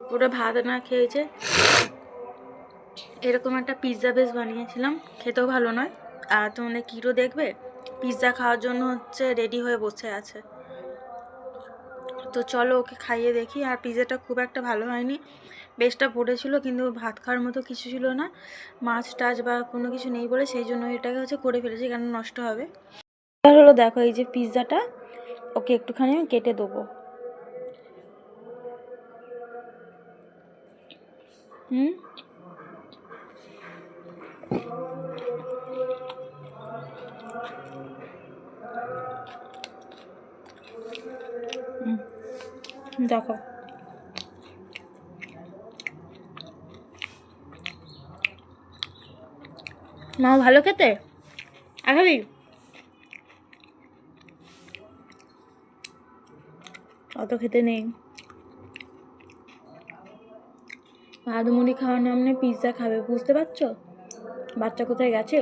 পুরো ভাত না খেয়েছে। এরকম একটা পিৎজা বেস বানিয়েছিলাম, খেতেও ভালো নয়। আর তোমাদের কিরো দেখবে পিৎজা খাওয়ার জন্য হচ্ছে রেডি হয়ে বসে আছে। তো চলো ওকে খাইয়ে দেখি। আর পিৎজাটা খুব একটা ভালো হয়নি, বেশটা পড়েছিল কিন্তু ভাত খাওয়ার মতো কিছু ছিল না, মাছ টাছ বা কোনো কিছু নেই বলে সেই জন্য এটাকে হচ্ছে করে ফেলেছি, কেন নষ্ট হবে। আর হলো দেখো এই যে পিৎজাটা, ওকে একটুখানি আমি কেটে দেবো। দেখো মা ভালো খেতে আগাবি অত খেতে নেই। ভাত মুড়ি খাওয়ার নাম নিয়ে পিৎজা খাবে, বুঝতে পারছো বাচ্চা কোথায় গেছে।